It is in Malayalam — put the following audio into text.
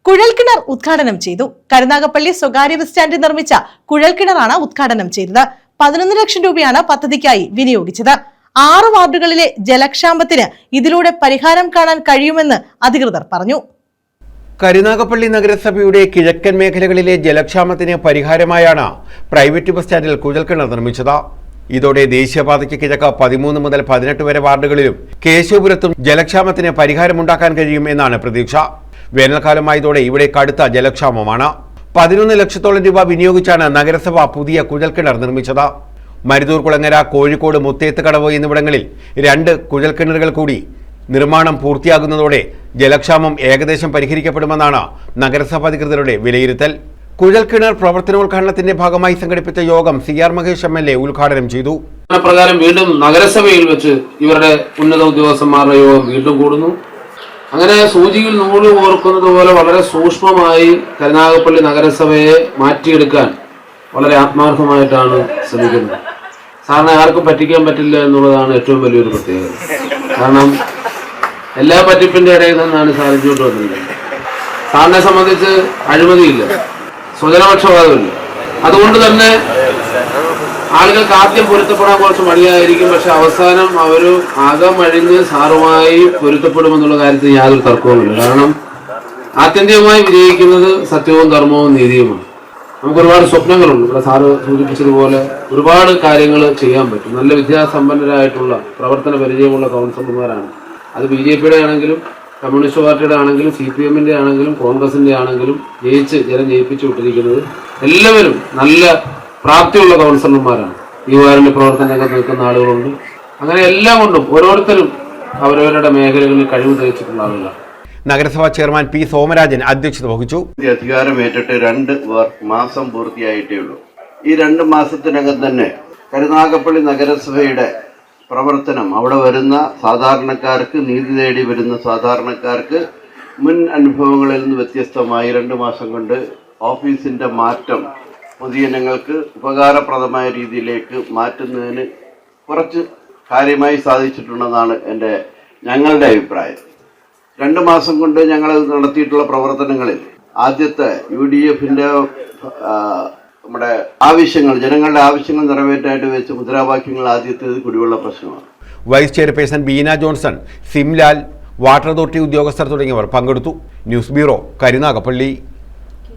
കുഴൽക്കിണർ ഉദ്ഘാടനം ചെയ്തു. കരുനാഗപ്പള്ളി സ്വകാര്യ ബസ് സ്റ്റാൻഡിൽ നിർമ്മിച്ച കുഴൽക്കിണറാണ് ഉദ്ഘാടനം ചെയ്തത്. 11 ലക്ഷം രൂപയാണ് പദ്ധതിക്കായി വിനിയോഗിച്ചത്. 6 വാർഡുകളിലെ ജലക്ഷാമത്തിന് ഇതിലൂടെ പരിഹാരം കാണാൻ കഴിയുമെന്ന് അധികൃതർ പറഞ്ഞു. കരുനാഗപ്പള്ളി നഗരസഭയുടെ കിഴക്കൻ മേഖലകളിലെ ജലക്ഷാമത്തിന് പരിഹാരമായാണ് പ്രൈവറ്റ് ബസ് സ്റ്റാൻഡിൽ കുഴൽക്കിണർ നിർമ്മിച്ചത്. ഇതോടെ ദേശീയപാതയ്ക്ക് കിഴക്ക് 13 മുതൽ 18 വരെ വാർഡുകളിലും കേശവപുരത്തും ജലക്ഷാമത്തിന് പരിഹാരമുണ്ടാക്കാൻ കഴിയും എന്നാണ് പ്രതീക്ഷ. വേനൽക്കാലമായതോടെ ഇവിടെ കടുത്ത ജലക്ഷാമമാണ്. 11 ലക്ഷത്തോളം രൂപ വിനിയോഗിച്ചാണ് നഗരസഭ പുതിയ കുഴൽക്കിണർ നിർമ്മിച്ചത്. മരുതൂർ കുളങ്ങര, കോഴിക്കോട്, മുത്തേത്ത് കടവ് എന്നിവിടങ്ങളിൽ 2 കുഴൽക്കിണറുകൾ കൂടി നിർമ്മാണം പൂർത്തിയാകുന്നതോടെ ജലക്ഷാമം ഏകദേശം പരിഹരിക്കപ്പെടുമെന്നാണ് നഗരസഭാ അധികൃതരുടെ വിലയിരുത്തൽ. കുഴൽക്കിണർ പ്രവർത്തനോദ്ഘാടനത്തിന്റെ ഭാഗമായി സംഘടിപ്പിച്ച യോഗം CR മഹേഷ് MLA ഉദ്ഘാടനം ചെയ്തു. പ്രകാരം വീണ്ടും നഗരസഭയിൽ വെച്ച് ഇവരുടെ ഉന്നത ഉദ്യോഗസ്ഥന്മാരുടെ യോഗം വീണ്ടും കൂടുന്നു. അങ്ങനെ സൂചിയിൽ നൂല് കോർക്കുന്നത് പോലെ വളരെ സൂക്ഷ്മമായി കരുനാഗപ്പള്ളി നഗരസഭയെ മാറ്റിയെടുക്കാൻ വളരെ ആത്മാർത്ഥമായിട്ടാണ് ശ്രമിക്കുന്നത്. സാറിനെ ആർക്കും പറ്റിക്കാൻ പറ്റില്ല എന്നുള്ളതാണ് ഏറ്റവും വലിയൊരു പ്രത്യേകത. കാരണം എല്ലാ പറ്റിപ്പിന്റെ ഇടയിൽ നിന്നാണ് സാർ ഇങ്ങോട്ട് വന്നിരിക്കുന്നത്. സാറിനെ സംബന്ധിച്ച് അഴിമതിയില്ല, സ്വജനപക്ഷപാതമില്ല. അതുകൊണ്ട് തന്നെ ആളുകൾക്ക് ആദ്യം പൊരുത്തപ്പെടാൻ കുറച്ച് മടിയായിരിക്കും. പക്ഷെ അവസാനം അവര് അകമഴിഞ്ഞ് സാറുമായി പൊരുത്തപ്പെടുമെന്നുള്ള കാര്യത്തിൽ യാതൊരു തർക്കവുമില്ല. കാരണം ആത്യന്തികമായി വിജയിക്കുന്നത് സത്യവും ധർമ്മവും നീതിയുമാണ്. നമുക്ക് ഒരുപാട് സ്വപ്നങ്ങളുണ്ട്. ഇവിടെ സാറ് സൂചിപ്പിച്ചതുപോലെ ഒരുപാട് കാര്യങ്ങൾ ചെയ്യാൻ പറ്റും. നല്ല വിദ്യാസമ്പന്നരായിട്ടുള്ള പ്രവർത്തന പരിചയമുള്ള കൗൺസിലർമാരാണ്. അത് BJPയുടെ ആണെങ്കിലും കമ്മ്യൂണിസ്റ്റ് പാർട്ടിയുടെ ആണെങ്കിലും CPMന്റെ ആണെങ്കിലും കോൺഗ്രസിന്റെ ആണെങ്കിലും ജനം ജയിപ്പിച്ചു വിട്ടിരിക്കുന്നത് എല്ലാവരും നല്ല പ്രാപ്തിയുള്ള കൗൺസിലർമാരാണ്. ഈ വാർഡിന്റെ പ്രവർത്തന രംഗത്ത് നിൽക്കുന്ന ആളുകളുണ്ട്. അങ്ങനെ എല്ലാം കൊണ്ടും ഓരോരുത്തരും അവരവരുടെ മേഖലകളിൽ കഴിവ് തെളിയിച്ചിട്ടുള്ള ആളുകളാണ്. നഗരസഭാ ചെയർമാൻ P. സോമരാജൻ അധ്യക്ഷത വഹിച്ചു. അധികാരമേറ്റിട്ട് 2 മാസം പൂർത്തിയായിട്ടേ ഉള്ളൂ. ഈ 2 മാസത്തിനകം തന്നെ കരുനാഗപ്പള്ളി നഗരസഭയുടെ പ്രവർത്തനം അവിടെ വരുന്ന സാധാരണക്കാർക്ക്, നീതി തേടി വരുന്ന സാധാരണക്കാർക്ക് മുൻ അനുഭവങ്ങളിൽ നിന്ന് വ്യത്യസ്തമായി 2 മാസം കൊണ്ട് ഓഫീസിന്റെ മാറ്റം പൊതുജനങ്ങൾക്ക് ഉപകാരപ്രദമായ രീതിയിലേക്ക് മാറ്റുന്നതിന് കുറച്ച് കാര്യമായി സാധിച്ചിട്ടുണ്ടെന്നാണ് ഞങ്ങളുടെ അഭിപ്രായം. 2 മാസം കൊണ്ട് ഞങ്ങൾ നടത്തിയിട്ടുള്ള പ്രവർത്തനങ്ങളിൽ ആദ്യത്തെ UDFന്റെ നമ്മുടെ ആവശ്യങ്ങൾ, ജനങ്ങളുടെ ആവശ്യങ്ങൾ നിറവേറ്റായിട്ട് വെച്ച മുദ്രാവാക്യങ്ങൾ ആദ്യത്തേത് കുടിവെള്ള പ്രശ്നമാണ്. Vice chairperson Beena Johnson, Simlal, water authority ഉദ്യോഗസ്ഥർ തുടങ്ങിയവർ പങ്കെടുത്തു. News bureau, Karunagappally.